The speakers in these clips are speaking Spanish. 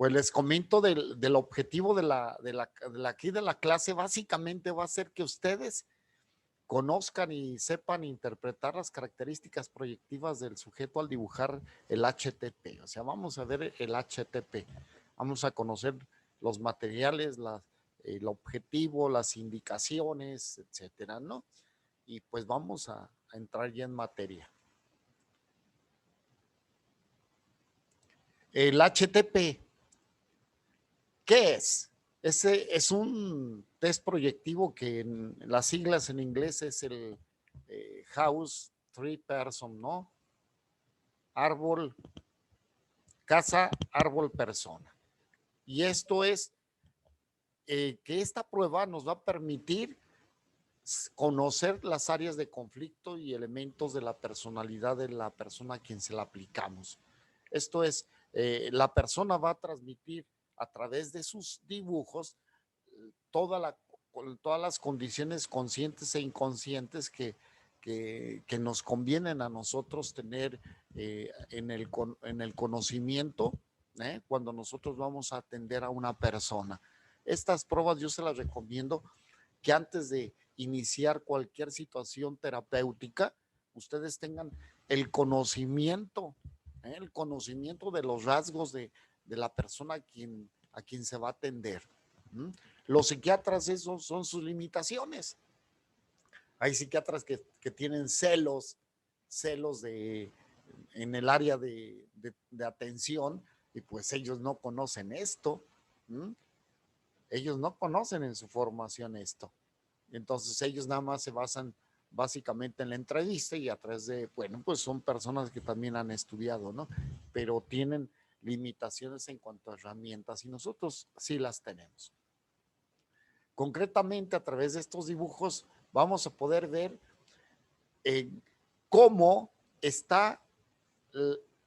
Pues les comento del objetivo aquí de la clase, básicamente va a ser que ustedes conozcan y sepan interpretar las características proyectivas del sujeto al dibujar el HTP. O sea, vamos a ver el HTP, vamos a conocer los materiales, el objetivo, las indicaciones, etcétera, ¿no? Y pues vamos a entrar ya en materia. El HTP, ¿qué es? Ese es un test proyectivo que en las siglas en inglés es el House Tree Person, ¿no? Árbol, casa, árbol, persona. Y esto es que esta prueba nos va a permitir conocer las áreas de conflicto y elementos de la personalidad de la persona a quien se la aplicamos. Esto es, la persona va a transmitir a través de sus dibujos todas las condiciones conscientes e inconscientes que nos convienen a nosotros tener en el conocimiento cuando nosotros vamos a atender a una persona. Estas pruebas yo se las recomiendo que antes de iniciar cualquier situación terapéutica, ustedes tengan el conocimiento de los rasgos de la persona a quien se va a atender. ¿Mm? Los psiquiatras, esos son sus limitaciones. Hay psiquiatras que tienen celos en el área de atención, y pues ellos no conocen esto. ¿Mm? Ellos no conocen en su formación esto. Entonces ellos nada más se basan básicamente en la entrevista y a través de, bueno, pues son personas que también han estudiado, ¿no? Pero tienen limitaciones en cuanto a herramientas y nosotros sí las tenemos. Concretamente, a través de estos dibujos vamos a poder ver cómo está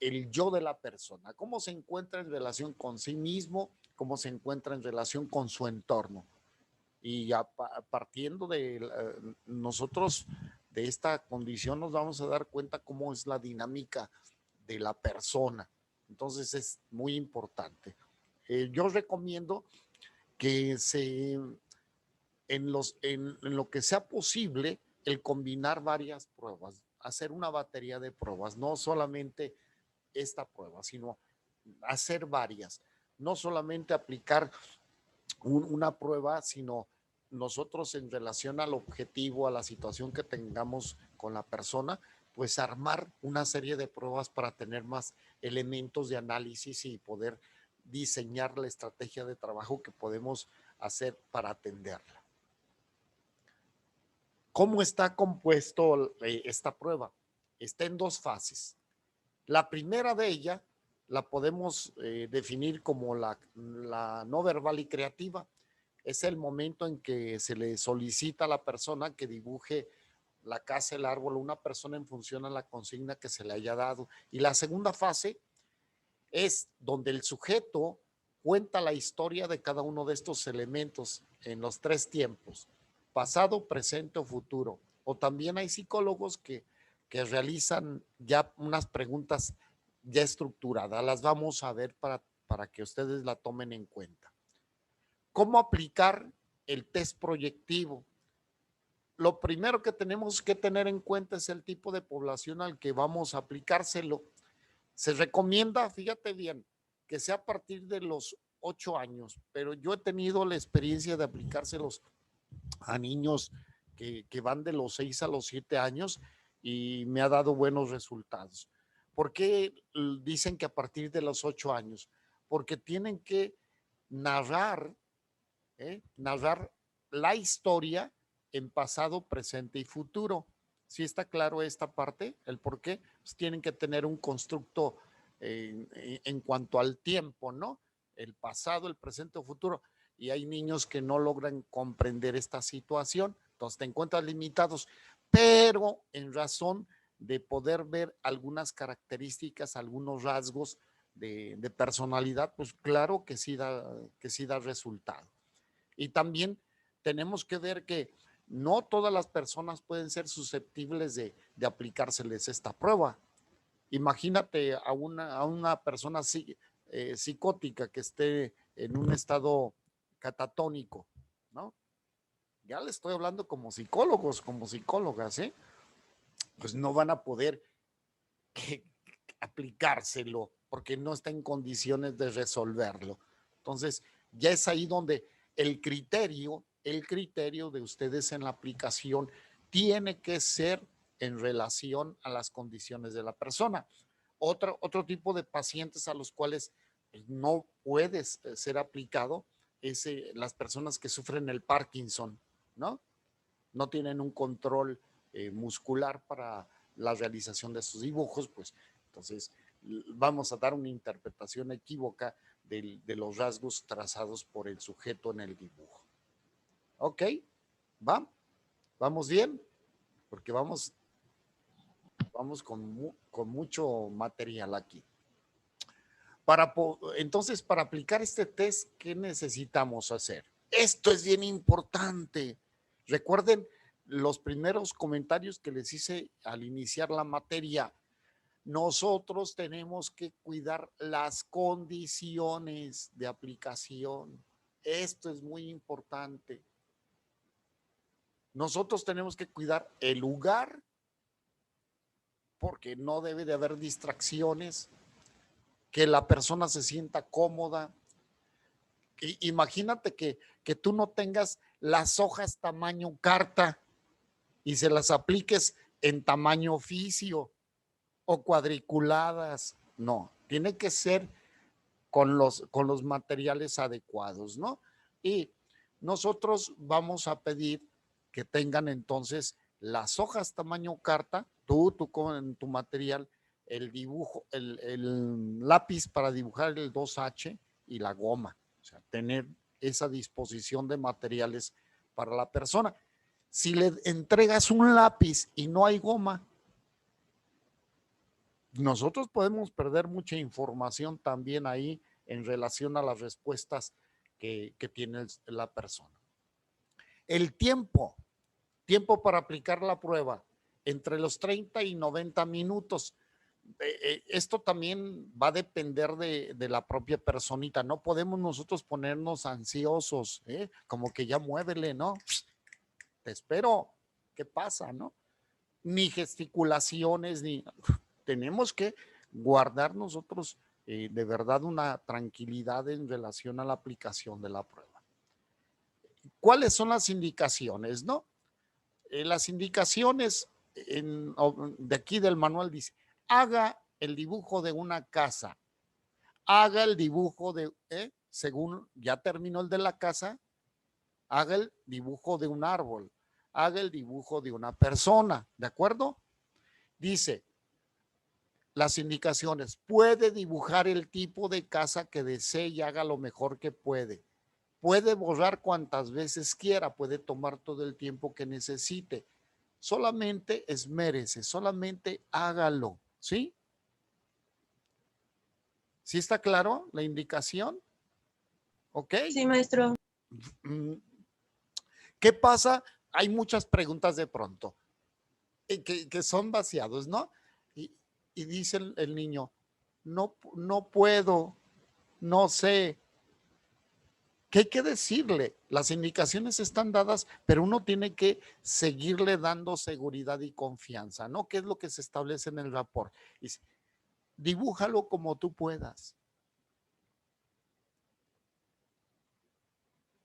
el yo de la persona, cómo se encuentra en relación con sí mismo, cómo se encuentra en relación con su entorno. Y partiendo de nosotros, de esta condición, nos vamos a dar cuenta cómo es la dinámica de la persona. Entonces es muy importante. Yo recomiendo que en lo que sea posible, el combinar varias pruebas, hacer una batería de pruebas, no solamente esta prueba, sino hacer varias, no solamente aplicar una prueba, sino nosotros en relación al objetivo, a la situación que tengamos con la persona, pues armar una serie de pruebas para tener más elementos de análisis y poder diseñar la estrategia de trabajo que podemos hacer para atenderla. ¿Cómo está compuesto esta prueba? Está en dos fases. La primera de ella la podemos definir como la no verbal y creativa. Es el momento en que se le solicita a la persona que dibuje la casa, el árbol, una persona en función a la consigna que se le haya dado. Y la segunda fase es donde el sujeto cuenta la historia de cada uno de estos elementos en los tres tiempos, pasado, presente o futuro. O también hay psicólogos que realizan ya unas preguntas ya estructuradas. Las vamos a ver para que ustedes la tomen en cuenta. ¿Cómo aplicar el test proyectivo? Lo primero que tenemos que tener en cuenta es el tipo de población al que vamos a aplicárselo. Se recomienda, fíjate bien, que sea a partir de los 8 años, pero yo he tenido la experiencia de aplicárselos a niños que van de los 6 a los 7 años y me ha dado buenos resultados. ¿Por qué dicen que a partir de los 8 años? Porque tienen que narrar narrar la historia en pasado, presente y futuro. ¿Sí está claro esta parte? El por qué. Pues tienen que tener un constructo en cuanto al tiempo, ¿no? El pasado, el presente o futuro. Y hay niños que no logran comprender esta situación, entonces te encuentras limitados, pero en razón de poder ver algunas características, algunos rasgos de personalidad, pues claro que sí da resultado. Y también tenemos que ver que no todas las personas pueden ser susceptibles aplicárseles esta prueba. Imagínate a una persona psicótica, que esté en un estado catatónico, ¿no? Ya le estoy hablando como psicólogos, como psicólogas, ¿eh? Pues no van a poder aplicárselo porque no está en condiciones de resolverlo. Entonces, ya es ahí donde el criterio de ustedes en la aplicación tiene que ser en relación a las condiciones de la persona. Otro tipo de pacientes a los cuales no puede ser aplicado es las personas que sufren el Parkinson, ¿no? No tienen un control muscular para la realización de sus dibujos, pues entonces vamos a dar una interpretación equívoca de los rasgos trazados por el sujeto en el dibujo. ¿Ok? ¿Va? ¿Vamos bien? Porque vamos con mucho material aquí. Entonces, para aplicar este test, ¿qué necesitamos hacer? Esto es bien importante. Recuerden los primeros comentarios que les hice al iniciar la materia. Nosotros tenemos que cuidar las condiciones de aplicación. Esto es muy importante. Nosotros tenemos que cuidar el lugar porque no debe de haber distracciones, que la persona se sienta cómoda. Imagínate que tú no tengas las hojas tamaño carta y se las apliques en tamaño oficio o cuadriculadas. No, tiene que ser con los materiales adecuados, ¿no? Y nosotros vamos a pedir que tengan entonces las hojas tamaño carta, tú con tu material, el dibujo, el lápiz para dibujar el 2H y la goma. O sea, tener esa disposición de materiales para la persona. Si le entregas un lápiz y no hay goma, nosotros podemos perder mucha información también ahí en relación a las respuestas que tiene la persona. El tiempo para aplicar la prueba, entre los 30 y 90 minutos. Esto también va a depender de la propia personita. No podemos nosotros ponernos ansiosos, como que ya muévele, ¿no? Te espero. ¿Qué pasa, no? Ni gesticulaciones, ni tenemos que guardar nosotros de verdad una tranquilidad en relación a la aplicación de la prueba. ¿Cuáles son las indicaciones, no? Las indicaciones de aquí del manual dice, haga el dibujo de una casa, haga el dibujo de, según ya terminó el de la casa, haga el dibujo de un árbol, haga el dibujo de una persona, ¿de acuerdo? Dice, las indicaciones, puede dibujar el tipo de casa que desee y haga lo mejor que puede. Puede borrar cuantas veces quiera, puede tomar todo el tiempo que necesite. Solamente esmérese, solamente hágalo, ¿sí? ¿Sí está claro la indicación? ¿Ok? Sí, maestro. ¿Qué pasa? Hay muchas preguntas de pronto que son vaciados, ¿no? Y dice el niño, no puedo, no sé. ¿Qué hay que decirle? Las indicaciones están dadas, pero uno tiene que seguirle dando seguridad y confianza, ¿no? ¿Qué es lo que se establece en el rapport? Dice, dibújalo como tú puedas.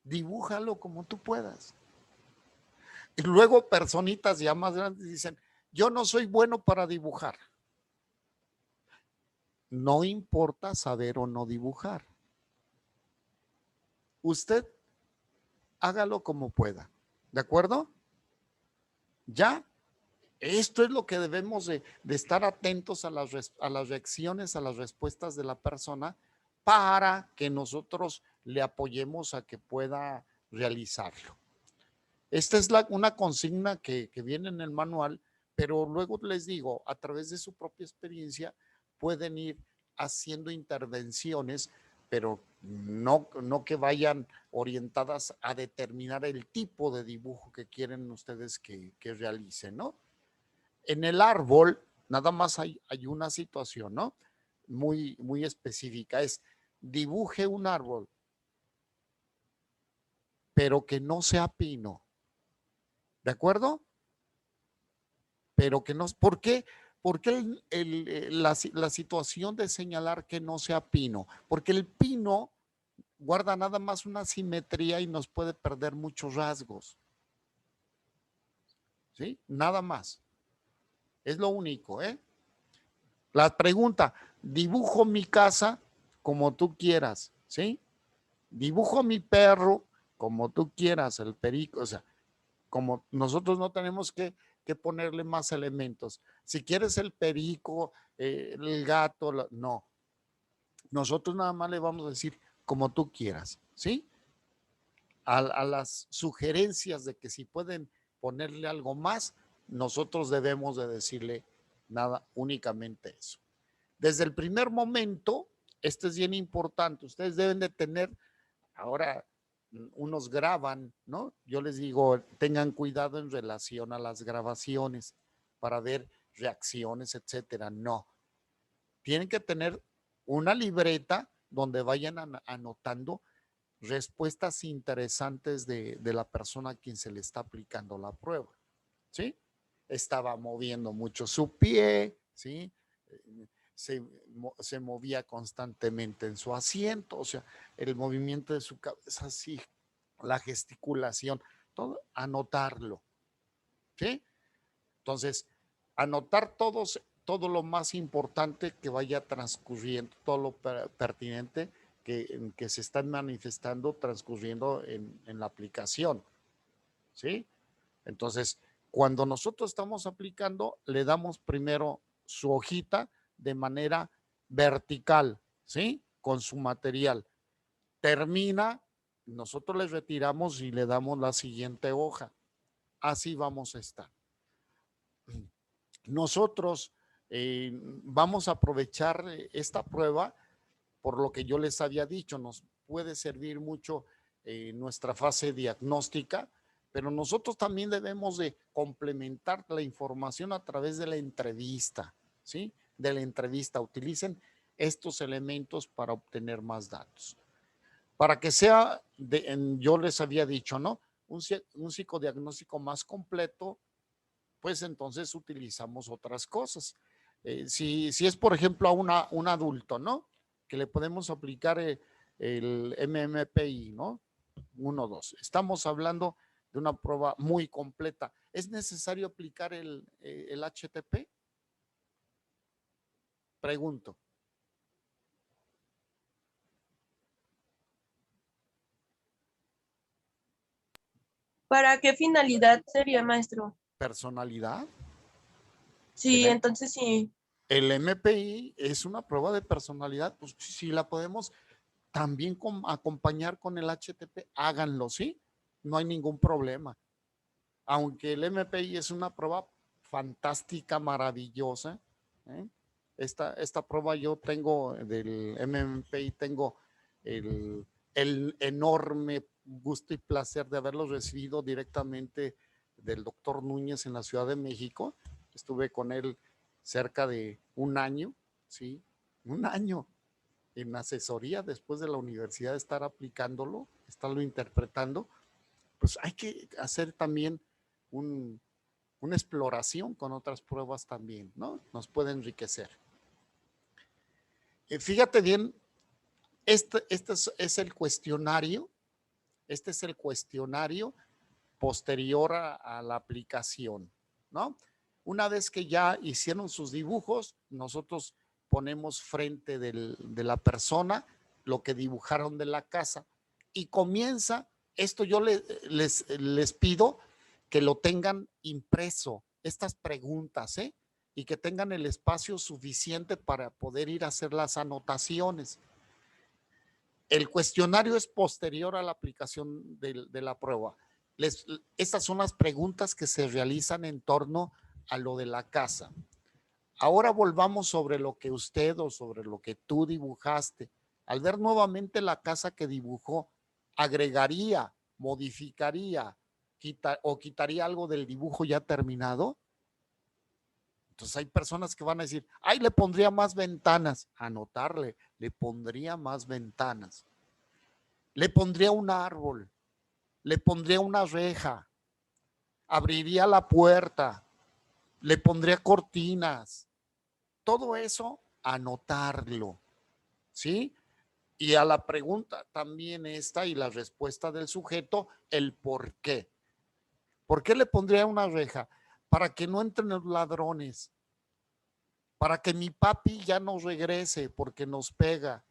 Dibújalo como tú puedas. Y luego personitas ya más grandes dicen, yo no soy bueno para dibujar. No importa saber o no dibujar. Usted hágalo como pueda. ¿De acuerdo? ¿Ya? Esto es lo que debemos de estar atentos a las reacciones, a las respuestas de la persona para que nosotros le apoyemos a que pueda realizarlo. Esta es una consigna que viene en el manual, pero luego les digo, a través de su propia experiencia pueden ir haciendo intervenciones, pero no que vayan orientadas a determinar el tipo de dibujo que quieren ustedes que realicen, ¿no? En el árbol, nada más hay una situación, ¿no? muy específica. Es dibuje un árbol, pero que no sea pino. ¿De acuerdo? Pero que no, ¿por qué? ¿Por qué la situación de señalar que no sea pino? Porque el pino guarda nada más una simetría y nos puede perder muchos rasgos. ¿Sí? Nada más. Es lo único, ¿eh? La pregunta, dibujo mi casa como tú quieras, ¿sí? Dibujo mi perro como tú quieras, el perico, o sea, como nosotros no tenemos que ponerle más elementos. Si quieres el perico, el gato, no. Nosotros nada más le vamos a decir como tú quieras, ¿sí? A las sugerencias de que si pueden ponerle algo más, nosotros debemos de decirle nada, únicamente eso. Desde el primer momento, esto es bien importante, ustedes deben de tener, ahora unos graban, ¿no? Yo les digo, tengan cuidado en relación a las grabaciones para ver reacciones, etcétera. No, tienen que tener una libreta donde vayan anotando respuestas interesantes de la persona a quien se le está aplicando la prueba, ¿sí? Estaba moviendo mucho su pie, ¿sí? Se movía constantemente en su asiento, o sea, el movimiento de su cabeza, así, la gesticulación, todo, anotarlo, ¿sí? Entonces, anotar todo lo más importante que vaya transcurriendo, todo lo pertinente que se están manifestando, transcurriendo en la aplicación, ¿sí? Entonces, cuando nosotros estamos aplicando, le damos primero su hojita de manera vertical, ¿sí? Con su material. Termina, nosotros le retiramos y le damos la siguiente hoja. Así vamos a estar. Nosotros vamos a aprovechar esta prueba por lo que yo les había dicho, nos puede servir mucho nuestra fase diagnóstica, pero nosotros también debemos de complementar la información a través de la entrevista, ¿sí? De la entrevista, utilicen estos elementos para obtener más datos. Para que sea, yo les había dicho, ¿no? Un psicodiagnóstico más completo, pues entonces utilizamos otras cosas. Si es, por ejemplo, a un adulto, ¿no? Que le podemos aplicar el MMPI, ¿no? 1, 2. Estamos hablando de una prueba muy completa. ¿Es necesario aplicar el HTP? Pregunto. ¿Para qué finalidad sería, maestro? ¿Personalidad? Sí, entonces sí. El MPI es una prueba de personalidad, pues si la podemos también acompañar con el HTP, háganlo, ¿sí? No hay ningún problema. Aunque el MPI es una prueba fantástica, maravillosa, ¿eh? Esta prueba yo tengo del MMPI, tengo el enorme gusto y placer de haberlo recibido directamente del doctor Núñez en la Ciudad de México. Estuve con él cerca de un año, ¿sí? Un año en asesoría después de la universidad de estar aplicándolo, estarlo interpretando. Pues hay que hacer también un, una exploración con otras pruebas también, ¿no? Nos puede enriquecer. Fíjate bien, este es el cuestionario, este es el cuestionario posterior a la aplicación, ¿no? Una vez que ya hicieron sus dibujos, nosotros ponemos frente de la persona lo que dibujaron de la casa y comienza, esto yo les pido que lo tengan impreso, estas preguntas, ¿eh? Y que tengan el espacio suficiente para poder ir a hacer las anotaciones. El cuestionario es posterior a la aplicación de la prueba. Estas son las preguntas que se realizan en torno a lo de la casa. Ahora volvamos sobre lo que usted o sobre lo que tú dibujaste. Al ver nuevamente la casa que dibujó, agregaría, modificaría o quitaría algo del dibujo ya terminado. Entonces hay personas que van a decir, ay, le pondría más ventanas. Anotarle, le pondría más ventanas. Le pondría un árbol, le pondría una reja, abriría la puerta, le pondría cortinas. Todo eso, anotarlo, ¿sí? Y a la pregunta también esta y la respuesta del sujeto, el por qué. ¿Por qué le pondría una reja? Para que no entren los ladrones, para que mi papi ya no regrese porque nos pega.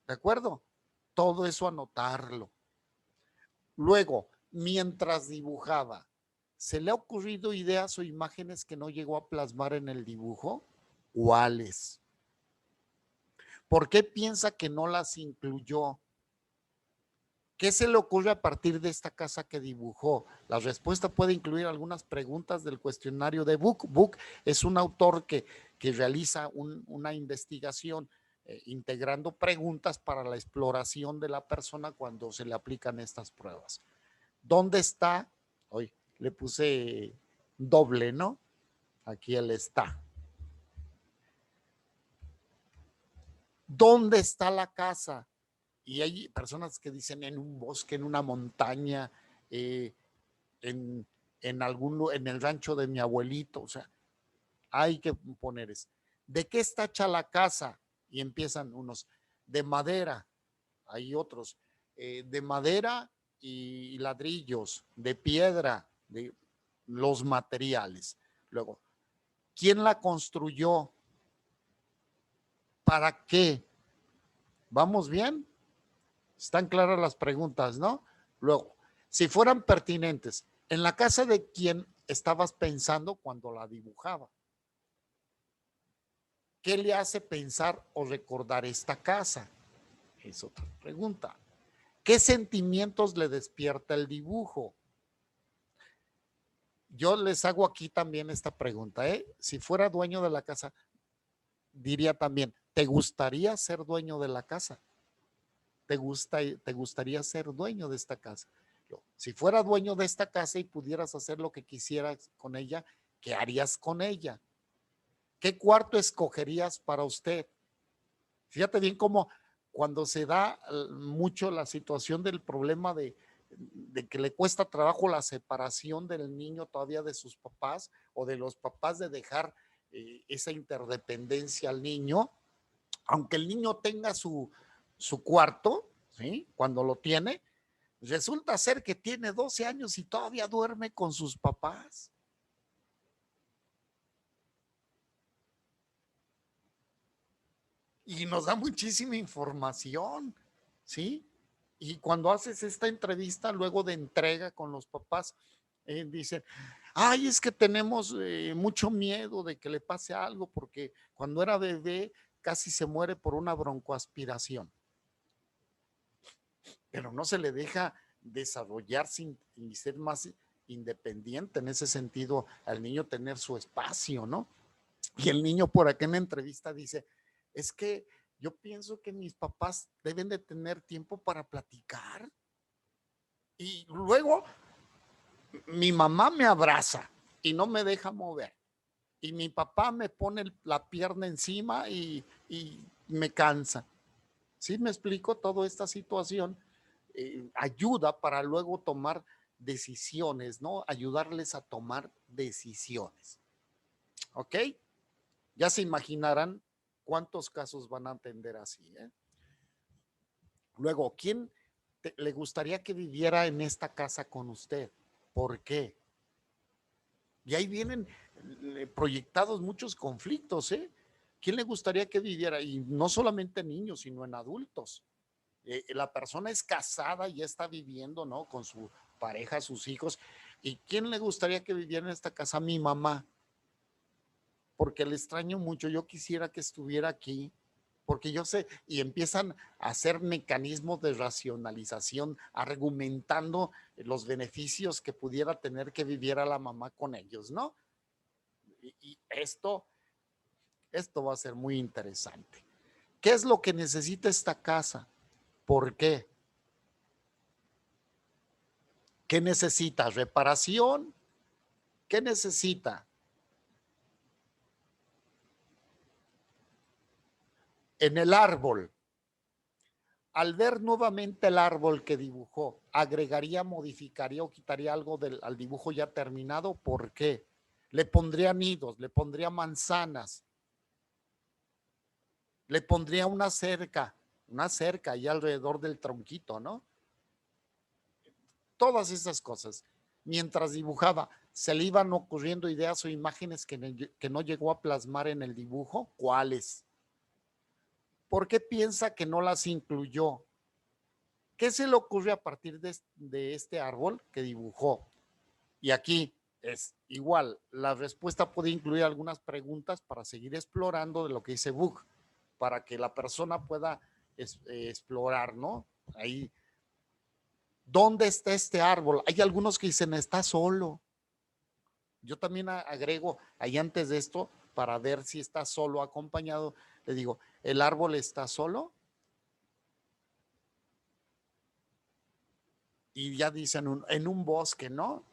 ¿De acuerdo? Todo eso anotarlo. Luego, mientras dibujaba, ¿se le ha ocurrido ideas o imágenes que no llegó a plasmar en el dibujo? ¿Cuáles? ¿Por qué piensa que no las incluyó? ¿Qué se le ocurre a partir de esta casa que dibujó? La respuesta puede incluir algunas preguntas del cuestionario de Book. Book es un autor que realiza una investigación integrando preguntas para la exploración de la persona cuando se le aplican estas pruebas. ¿Dónde está? Hoy le puse doble, ¿no? Aquí él está. ¿Dónde está la casa? Y hay personas que dicen en un bosque, en una montaña, en, en el rancho de mi abuelito. O sea, hay que poner eso. ¿De qué está hecha la casa? Y empiezan unos de madera, hay otros de madera y ladrillos, de piedra, de los materiales. Luego, ¿quién la construyó? ¿Para qué? ¿Vamos bien? Están claras las preguntas, ¿no? Luego, si fueran pertinentes, ¿en la casa de quién estabas pensando cuando la dibujaba? ¿Qué le hace pensar o recordar esta casa? Es otra pregunta. ¿Qué sentimientos le despierta el dibujo? Yo les hago aquí también esta pregunta, ¿eh? Si fuera dueño de la casa, diría también, ¿te gustaría ser dueño de la casa? ¿Te gustaría ser dueño de esta casa? Si fuera dueño de esta casa y pudieras hacer lo que quisieras con ella, ¿qué harías con ella? ¿Qué cuarto escogerías para usted? Fíjate bien cómo cuando se da mucho la situación del problema de que le cuesta trabajo la separación del niño todavía de sus papás o de los papás de dejar esa interdependencia al niño, aunque el niño tenga su cuarto, ¿sí? Cuando lo tiene, resulta ser que tiene 12 años y todavía duerme con sus papás. Y nos da muchísima información, ¿sí? Y cuando haces esta entrevista, luego de entrega con los papás, dicen, ay, es que tenemos mucho miedo de que le pase algo porque cuando era bebé casi se muere por una broncoaspiración. Pero no se le deja desarrollarse y ser más independiente en ese sentido al niño tener su espacio, ¿no? Y el niño por acá en la entrevista dice, es que yo pienso que mis papás deben de tener tiempo para platicar. Y luego mi mamá me abraza y no me deja mover. Y mi papá me pone la pierna encima y me cansa. ¿Sí me explico? Toda esta situación ayuda para luego tomar decisiones, ¿no? Ayudarles a tomar decisiones. ¿Ok? Ya se imaginarán cuántos casos van a atender así. Luego, ¿quién le gustaría que viviera en esta casa con usted? ¿Por qué? Y ahí vienen proyectados muchos conflictos, ¿eh? ¿Quién le gustaría que viviera? Y no solamente en niños, sino en adultos. La persona es casada y ya está viviendo, ¿no? Con su pareja, sus hijos. ¿Y quién le gustaría que viviera en esta casa? Mi mamá, porque le extraño mucho. Yo quisiera que estuviera aquí, porque yo sé, y empiezan a hacer mecanismos de racionalización, argumentando los beneficios que pudiera tener que viviera la mamá con ellos, ¿no? Y esto va a ser muy interesante. ¿Qué es lo que necesita esta casa? ¿Por qué? ¿Qué necesita? ¿Reparación? ¿Qué necesita? En el árbol, al ver nuevamente el árbol que dibujó, ¿agregaría, modificaría o quitaría algo al dibujo ya terminado? ¿Por qué? Le pondría nidos, le pondría manzanas, le pondría una cerca ahí alrededor del tronquito, ¿no? Todas esas cosas. Mientras dibujaba, se le iban ocurriendo ideas o imágenes que no llegó a plasmar en el dibujo. ¿Cuáles? ¿Por qué piensa que no las incluyó? ¿Qué se le ocurre a partir de este árbol que dibujó? Y aquí es igual, la respuesta puede incluir algunas preguntas para seguir explorando de lo que dice Book, para que la persona pueda explorar, ¿no? Ahí, ¿dónde está este árbol? Hay algunos que dicen, está solo. Yo también agrego ahí antes de esto, para ver si está solo o acompañado, le digo, ¿el árbol está solo? Y ya dicen, en un bosque, ¿no?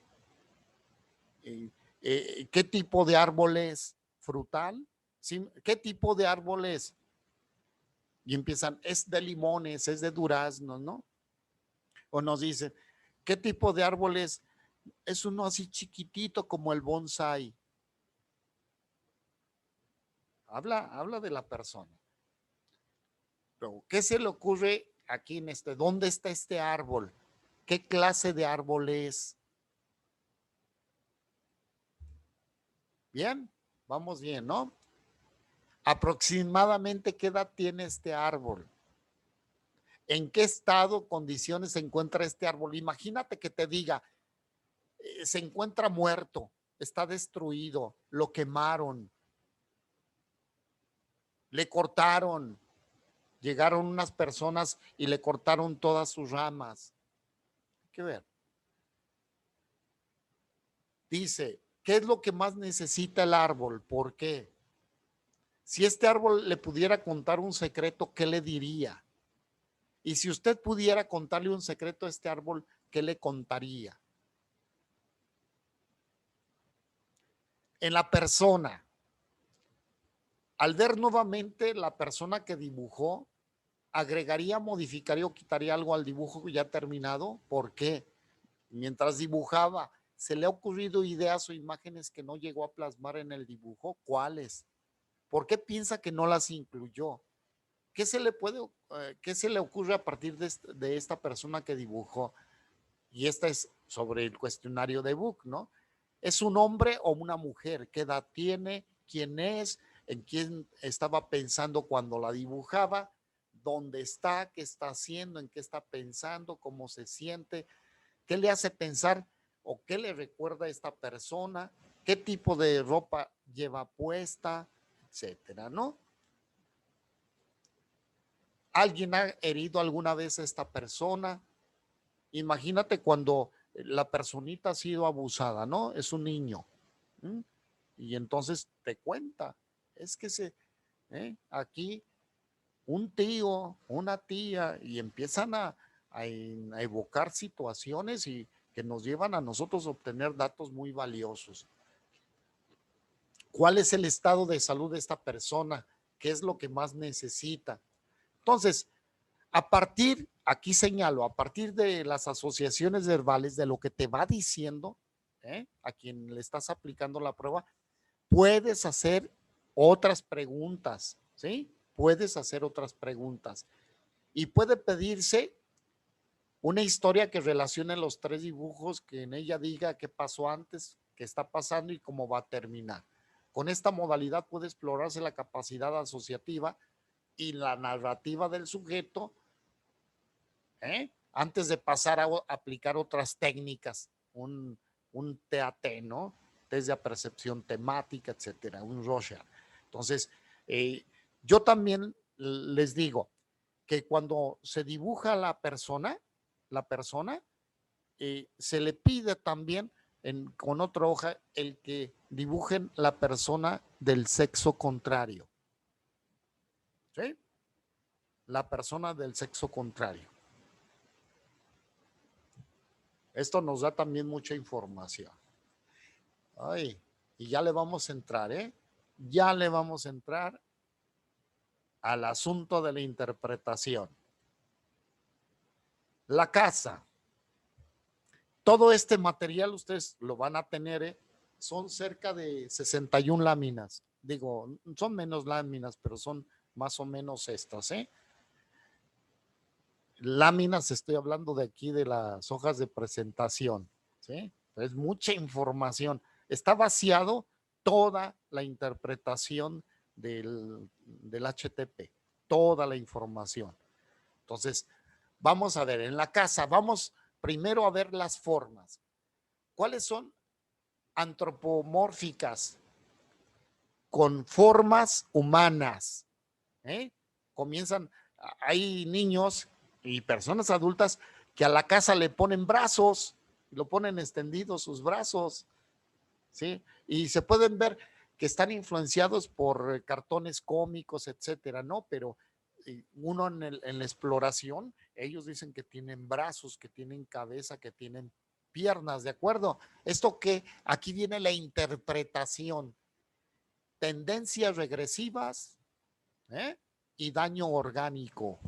¿Qué tipo de árbol es? ¿Frutal? ¿Sí? ¿Qué tipo de árbol es? Y empiezan, es de limones, es de duraznos, ¿no? O nos dicen, ¿qué tipo de árbol es? Es uno así chiquitito como el bonsai. Habla de la persona. Pero, ¿qué se le ocurre aquí en este? ¿Dónde está este árbol? ¿Qué clase de árbol es? Bien, vamos bien, ¿no? Aproximadamente, ¿qué edad tiene este árbol? ¿En qué estado, condiciones se encuentra este árbol? Imagínate que te diga, se encuentra muerto, está destruido, lo quemaron, le cortaron, llegaron unas personas y le cortaron todas sus ramas. Hay que ver. Dice, ¿qué es lo que más necesita el árbol? ¿Por qué? Si este árbol le pudiera contar un secreto, ¿qué le diría? Y si usted pudiera contarle un secreto a este árbol, ¿qué le contaría? En la persona, al ver nuevamente la persona que dibujó, ¿agregaría, modificaría o quitaría algo al dibujo ya terminado? ¿Por qué? Mientras dibujaba, ¿se le ha ocurrido ideas o imágenes que no llegó a plasmar en el dibujo? ¿Cuáles? ¿Por qué piensa que no las incluyó? ¿Qué se le ocurre a partir de esta persona que dibujó? Y esta es sobre el cuestionario de Book, ¿no? ¿Es un hombre o una mujer? ¿Qué edad tiene? ¿Quién es? ¿En quién estaba pensando cuando la dibujaba? ¿Dónde está? ¿Qué está haciendo? ¿En qué está pensando? ¿Cómo se siente? ¿Qué le hace pensar o qué le recuerda a esta persona? ¿Qué tipo de ropa lleva puesta? Etcétera, ¿no? ¿Alguien ha herido alguna vez a esta persona? Imagínate cuando la personita ha sido abusada, ¿no? Es un niño. ¿M? Y entonces te cuenta, es que aquí un tío, una tía, y empiezan a evocar situaciones y que nos llevan a nosotros a obtener datos muy valiosos. ¿Cuál es el estado de salud de esta persona? ¿Qué es lo que más necesita? Entonces, aquí señalo, a partir de las asociaciones verbales, de lo que te va diciendo, a quien le estás aplicando la prueba, puedes hacer otras preguntas, ¿sí? Puedes hacer otras preguntas. Y puede pedirse una historia que relacione los tres dibujos, que en ella diga qué pasó antes, qué está pasando y cómo va a terminar. Con esta modalidad puede explorarse la capacidad asociativa y la narrativa del sujeto, antes de pasar a aplicar otras técnicas, un TAT, ¿no? Test de percepción temática, etcétera, un Rorschach. Entonces, yo también les digo que cuando se dibuja la persona, se le pide también con otra hoja el que dibujen la persona del sexo contrario. ¿Sí? La persona del sexo contrario. Esto nos da también mucha información. Ay, y ya le vamos a entrar, ¿eh? Ya le vamos a entrar. al asunto de la interpretación. La casa. Todo este material ustedes lo van a tener, son cerca de 61 láminas. Digo, son menos láminas, pero son más o menos estas, Láminas, estoy hablando de aquí de las hojas de presentación, ¿sí? Es mucha información. Está vaciado toda la interpretación del HTP, toda la información. Entonces, vamos a ver, en la casa, vamos primero a ver las formas. ¿Cuáles son antropomórficas? Con formas humanas. Comienzan, hay niños y personas adultas que a la casa le ponen brazos, lo ponen extendidos sus brazos, ¿sí? Y se pueden ver que están influenciados por cartones cómicos, etcétera, ¿no? Pero uno en la exploración, ellos dicen que tienen brazos, que tienen cabeza, que tienen piernas, ¿de acuerdo? Esto que aquí viene la interpretación, tendencias regresivas, y daño orgánico.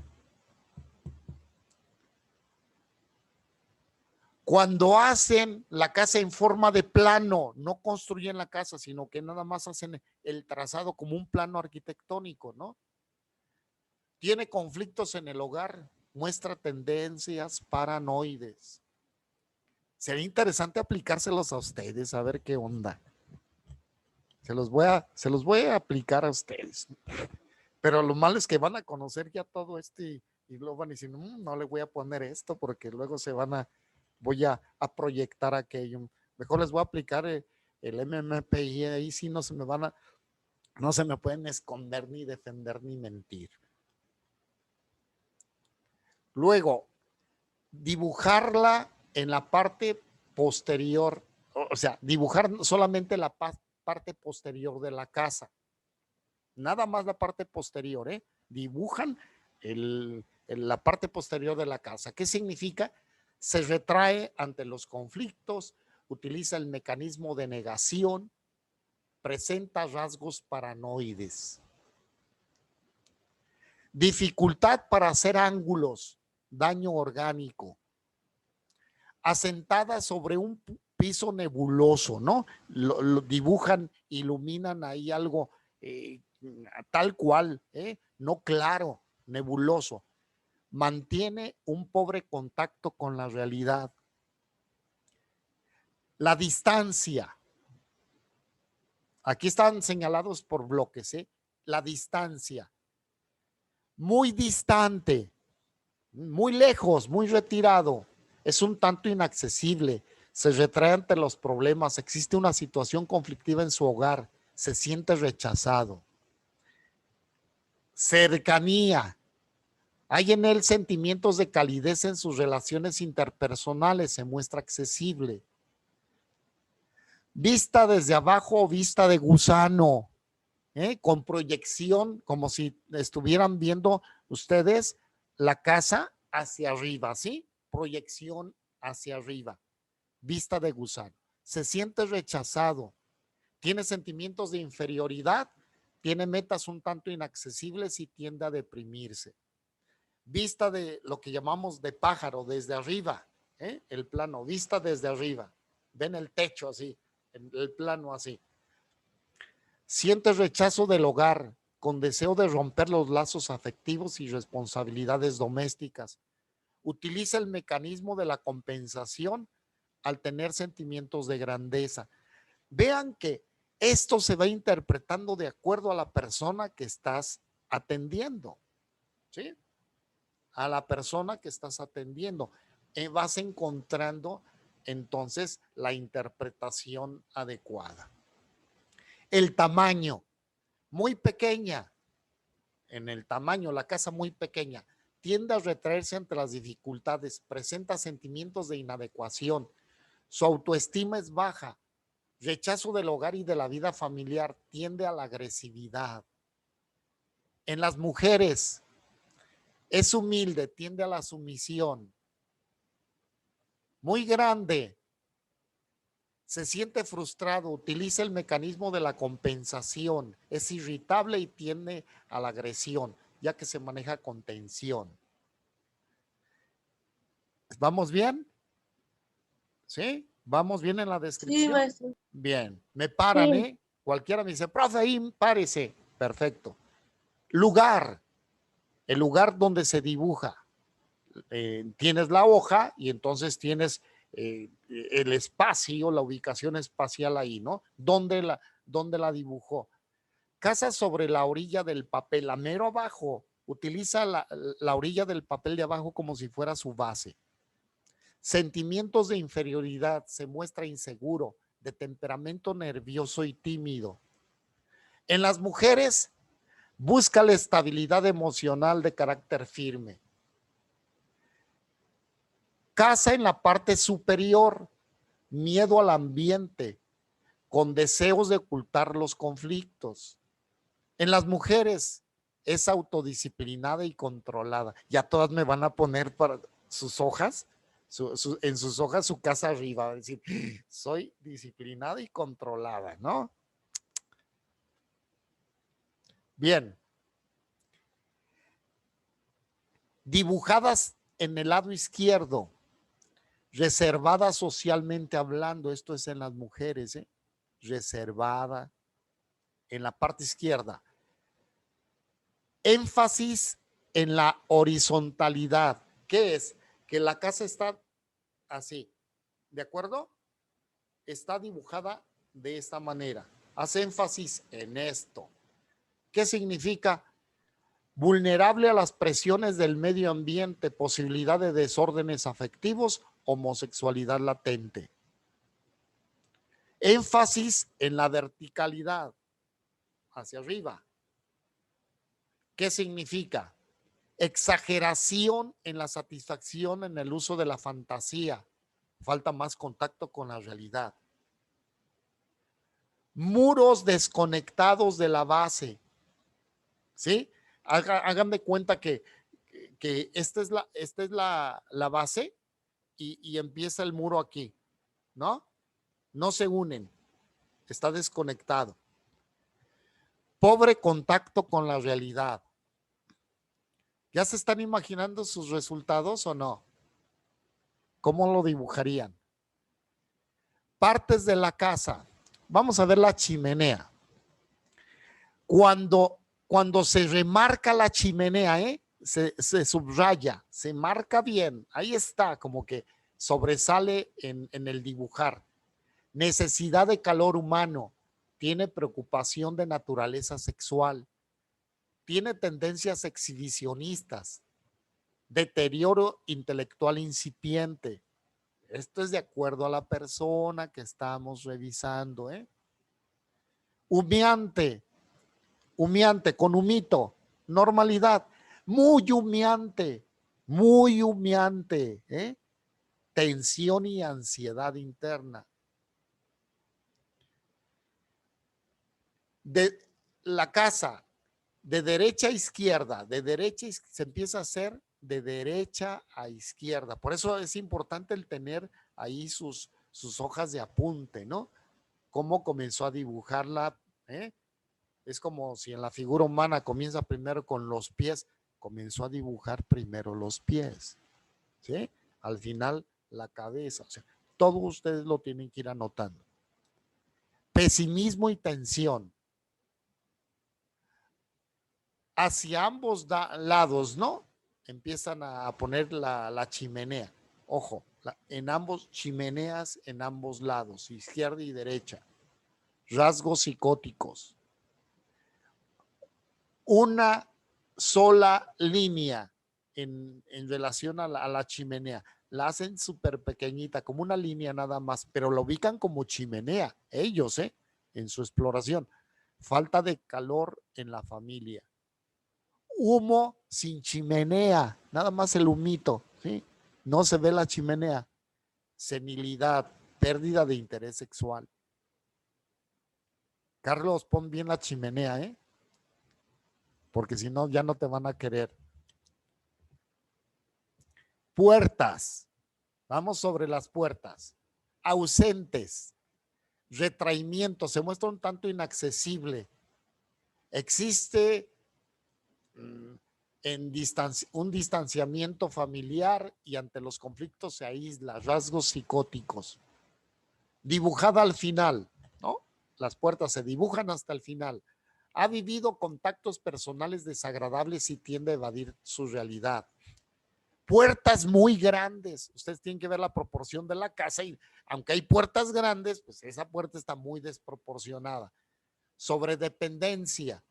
Cuando hacen la casa en forma de plano, no construyen la casa, sino que nada más hacen el trazado como un plano arquitectónico, ¿no? Tiene conflictos en el hogar, muestra tendencias paranoides. Sería interesante aplicárselos a ustedes, a ver qué onda. Se los voy a aplicar a ustedes. Pero lo malo es que van a conocer ya todo y luego van a decir, no le voy a poner esto porque luego voy a proyectar aquello. Mejor les voy a aplicar el MMPI, ahí sí no se me pueden esconder ni defender ni mentir. Luego, dibujarla en la parte posterior, o sea, dibujar solamente la parte posterior de la casa. Nada más la parte posterior, dibujan la parte posterior de la casa. ¿Qué significa? Se retrae ante los conflictos, utiliza el mecanismo de negación, presenta rasgos paranoides. Dificultad para hacer ángulos, daño orgánico. Asentada sobre un piso nebuloso, ¿no? Lo dibujan, iluminan ahí algo tal cual, no claro, nebuloso. Mantiene un pobre contacto con la realidad. La distancia. Aquí están señalados por bloques, la distancia. Muy distante, muy lejos, muy retirado. Es un tanto inaccesible. Se retrae ante los problemas. Existe una situación conflictiva en su hogar. Se siente rechazado. Cercanía. Hay en él sentimientos de calidez en sus relaciones interpersonales. Se muestra accesible. Vista desde abajo o vista de gusano, con proyección, como si estuvieran viendo ustedes la casa hacia arriba, ¿sí? Proyección hacia arriba, vista de gusano. Se siente rechazado, tiene sentimientos de inferioridad, tiene metas un tanto inaccesibles y tiende a deprimirse. Vista de lo que llamamos de pájaro, desde arriba, el plano, vista desde arriba. Ven el techo así, el plano así. Siente rechazo del hogar, con deseo de romper los lazos afectivos y responsabilidades domésticas. Utiliza el mecanismo de la compensación al tener sentimientos de grandeza. Vean que esto se va interpretando de acuerdo a la persona que estás atendiendo, ¿sí? A la persona que estás atendiendo. Vas encontrando entonces la interpretación adecuada. El tamaño, muy pequeña, en el tamaño, la casa muy pequeña, tiende a retraerse ante las dificultades, presenta sentimientos de inadecuación, su autoestima es baja, rechazo del hogar y de la vida familiar, tiende a la agresividad. En las mujeres, es humilde, tiende a la sumisión. Muy grande, se siente frustrado, utiliza el mecanismo de la compensación, es irritable y tiende a la agresión. ya que se maneja con tensión. ¿Vamos bien? ¿Sí? ¿Vamos bien en la Sí, descripción? maestro. Bien, me paran, Sí. ¿eh? Cualquiera me dice, profe, ahí párese. Perfecto. Lugar, el lugar donde se dibuja. Tienes la hoja y entonces tienes el espacio, la ubicación espacial ahí, ¿no? ¿Dónde la dibujó? Casa sobre la orilla del papel, a mero abajo. Utiliza la orilla del papel de abajo como si fuera su base. Sentimientos de inferioridad, se muestra inseguro, de temperamento nervioso y tímido. En las mujeres, busca la estabilidad emocional de carácter firme. Casa en la parte superior, miedo al ambiente, con deseos de ocultar los conflictos. En las mujeres, es autodisciplinada y controlada. Ya todas me van a poner para sus hojas, en sus hojas su casa arriba, es decir, soy disciplinada y controlada, ¿no? Bien. Dibujadas en el lado izquierdo, reservada socialmente hablando, esto es en las mujeres, ¿eh? Reservada en la parte izquierda. Énfasis en la horizontalidad. ¿Qué es? Que la casa está así, ¿de acuerdo? Está dibujada de esta manera. Hace énfasis en esto. ¿Qué significa? Vulnerable a las presiones del medio ambiente, posibilidad de desórdenes afectivos, homosexualidad latente. Énfasis en la verticalidad, hacia arriba. ¿Qué significa? Exageración en la satisfacción en el uso de la fantasía. Falta más contacto con la realidad. Muros desconectados de la base. ¿Sí? Hagan de cuenta que esta es la base y empieza el muro aquí, ¿no? No se unen, está desconectado. Pobre contacto con la realidad. ¿Ya se están imaginando sus resultados o no? ¿Cómo lo dibujarían? Partes de la casa. Vamos a ver la chimenea. Cuando se remarca la chimenea, se subraya, se marca bien. Ahí está, como que sobresale en el dibujar. Necesidad de calor humano. Tiene preocupación de naturaleza sexual. Tiene tendencias exhibicionistas. Deterioro intelectual incipiente. Esto es de acuerdo a la persona que estamos revisando. Humeante, humeante, con humito, normalidad, muy humeante, tensión y ansiedad interna. De la casa, de derecha a izquierda, se empieza a hacer de derecha a izquierda. Por eso es importante el tener ahí sus hojas de apunte, ¿no? Cómo comenzó a dibujarla, Es como si en la figura humana comienza primero con los pies, comenzó a dibujar primero los pies, ¿sí? Al final la cabeza, o sea, todo ustedes lo tienen que ir anotando. Pesimismo y tensión. Hacia ambos lados, ¿no? Empiezan a poner la chimenea. Ojo, en ambos chimeneas, en ambos lados, izquierda y derecha. Rasgos psicóticos. Una sola línea en relación a la chimenea. La hacen súper pequeñita, como una línea nada más, pero lo ubican como chimenea, ellos, en su exploración. Falta de calor en la familia. Humo sin chimenea, nada más el humito, ¿sí? No se ve la chimenea. Senilidad, pérdida de interés sexual. Carlos, pon bien la chimenea, porque si no, ya no te van a querer. Puertas. Vamos sobre las puertas. Ausentes. Retraimiento. Se muestra un tanto inaccesible. Existe un distanciamiento familiar y ante los conflictos se aísla, rasgos psicóticos. Dibujada al final, ¿no? Las puertas se dibujan hasta el final. Ha vivido contactos personales desagradables y tiende a evadir su realidad. Puertas muy grandes. Ustedes tienen que ver la proporción de la casa y aunque hay puertas grandes, pues esa puerta está muy desproporcionada. Sobredependencia.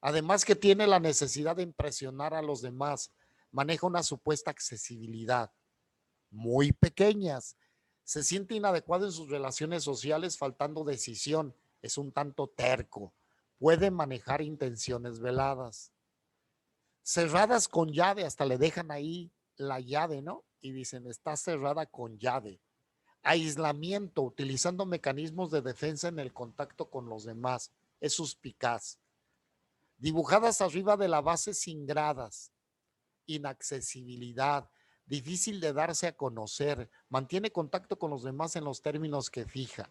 Además que tiene la necesidad de impresionar a los demás. Maneja una supuesta accesibilidad. Muy pequeñas. Se siente inadecuado en sus relaciones sociales, faltando decisión. Es un tanto terco. Puede manejar intenciones veladas. Cerradas con llave, hasta le dejan ahí la llave, ¿no? Y dicen, está cerrada con llave. Aislamiento, utilizando mecanismos de defensa en el contacto con los demás. Es suspicaz. Dibujadas arriba de la base sin gradas. Inaccesibilidad. Difícil de darse a conocer. Mantiene contacto con los demás en los términos que fija.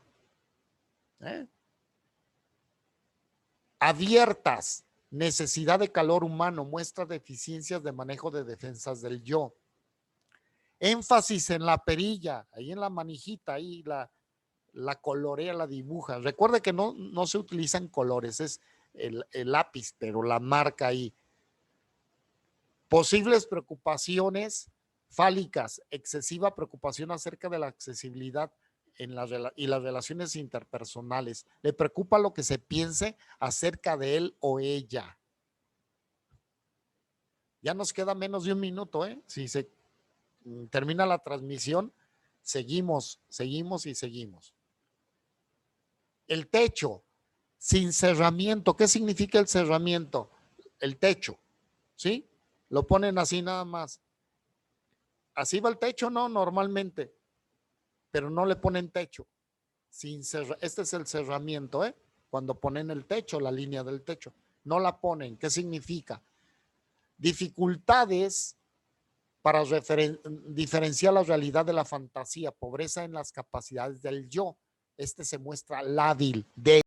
Abiertas. Necesidad de calor humano. Muestra deficiencias de manejo de defensas del yo. Énfasis en la perilla, ahí en la manijita, ahí la colorea, la dibuja. Recuerde que no se utilizan colores, es el lápiz, pero la marca ahí. Posibles preocupaciones fálicas, excesiva preocupación acerca de la accesibilidad y las relaciones interpersonales. Le preocupa lo que se piense acerca de él o ella. Ya nos queda menos de un minuto, ¿eh? Si se termina la transmisión, seguimos. El techo, sin cerramiento. ¿Qué significa el cerramiento? El techo, ¿sí? Lo ponen así nada más. Así va el techo, ¿no? Normalmente, pero no le ponen techo. Este es el cerramiento, ¿eh? Cuando ponen el techo, la línea del techo. No la ponen. ¿Qué significa? Dificultades para diferenciar la realidad de la fantasía, pobreza en las capacidades del yo. Este se muestra lábil, débil.